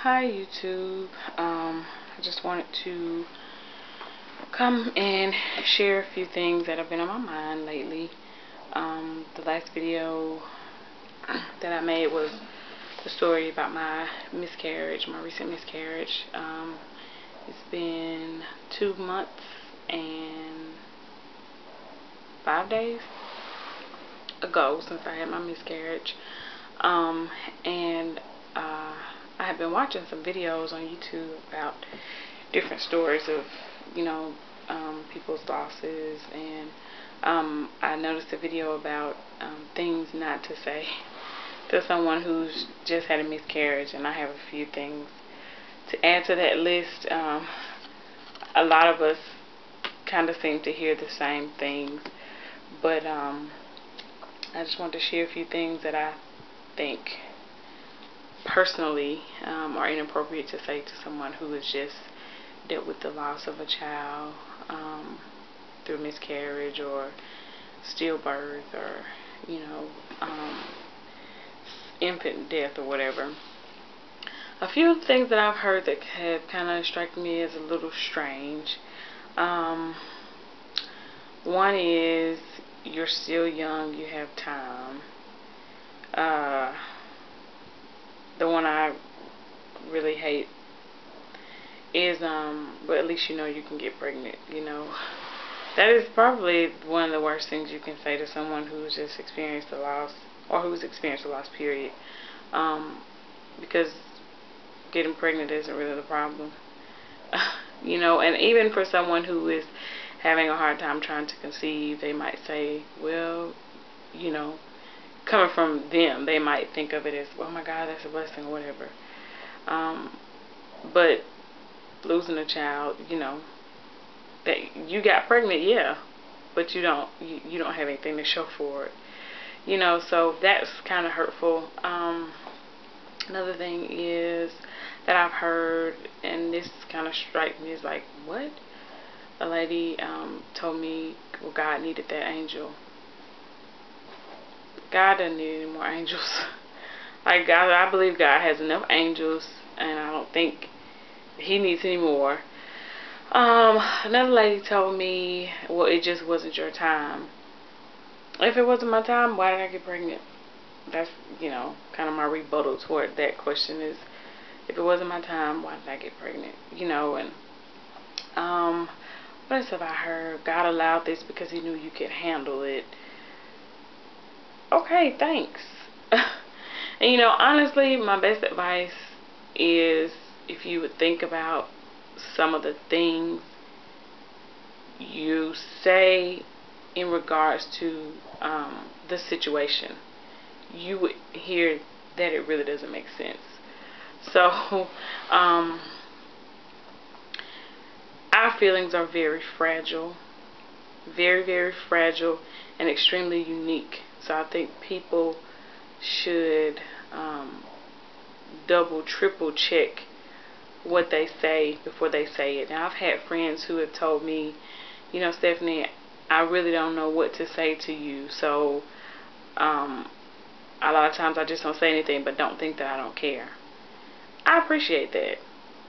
Hi YouTube. I just wanted to come and share a few things that have been on my mind lately. The last video that I made was the story about my miscarriage, my recent miscarriage. It's been 2 months and 5 days ago since I had my miscarriage. I have been watching some videos on YouTube about different stories of, people's losses, and I noticed a video about things not to say to someone who's just had a miscarriage, and I have a few things to add to that list. A lot of us kind of seem to hear the same things, but I just want to share a few things that I think personally are inappropriate to say to someone who has just dealt with the loss of a child through miscarriage or stillbirth, or infant death or whatever. A few things that I've heard that have kind of struck me as a little strange. One is, you're still young, you have time. The one I really hate is, but at least you know you can get pregnant, That is probably one of the worst things you can say to someone who's just experienced a loss, or who's experienced a loss, period. Because getting pregnant isn't really the problem. And even for someone who is having a hard time trying to conceive, they might say, well, coming from them, they might think of it as, oh my God, that's a blessing, or whatever. But losing a child, that you got pregnant, yeah, but you don't have anything to show for it. So that's kind of hurtful. Another thing is that I've heard, and this kind of strikes me as like, what? A lady told me, well, God needed that angel. God doesn't need any more angels. Like, God, I believe God has enough angels, and I don't think He needs any more. Another lady told me, well, it just wasn't your time. If it wasn't my time, why did I get pregnant? That's, kind of my rebuttal toward that question is, if it wasn't my time, why did I get pregnant? And what else have I heard? God allowed this because He knew you could handle it. Okay, thanks. And honestly, my best advice is, if you would think about some of the things you say in regards to the situation, you would hear that it really doesn't make sense. So, our feelings are very fragile, very, very fragile, and extremely unique. So I think people should double, triple check what they say before they say it. Now, I've had friends who have told me, Stephanie, I really don't know what to say to you, so a lot of times I just don't say anything, but don't think that I don't care. I appreciate that.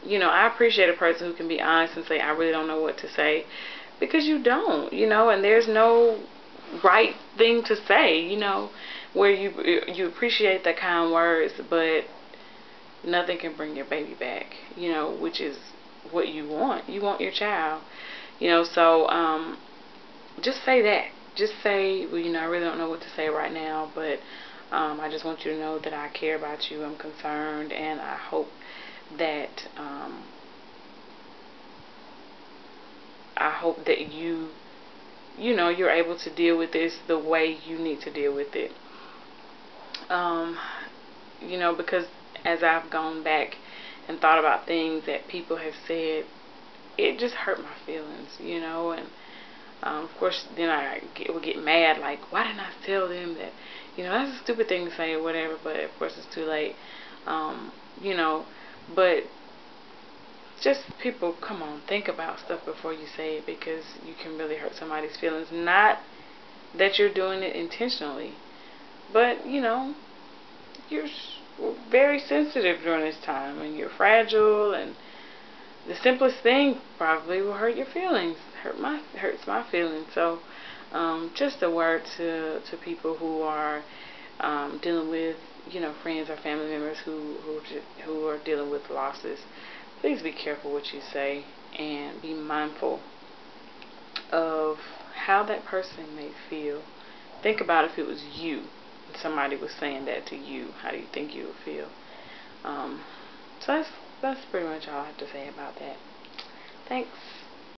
I appreciate a person who can be honest and say, I really don't know what to say, because you don't, and there's no right thing to say, where you appreciate the kind words, but nothing can bring your baby back, which is what you want. You want your child, so just say that. Just say, well, I really don't know what to say right now, but I just want you to know that I care about you, I'm concerned, and I hope that you're able to deal with this the way you need to deal with it. Because as I've gone back and thought about things that people have said, it just hurt my feelings, and of course then I would get mad, like, why didn't I tell them that, that's a stupid thing to say or whatever, but of course it's too late. But just, people, come on, think about stuff before you say it, because you can really hurt somebody's feelings. Not that you're doing it intentionally, but you're very sensitive during this time, and you're fragile, and the simplest thing probably will hurt your feelings, hurts my feelings. So just a word to people who are dealing with, friends or family members who are dealing with losses. Please be careful what you say, and be mindful of how that person may feel. Think about if it was you and somebody was saying that to you. How do you think you would feel? So that's pretty much all I have to say about that. Thanks.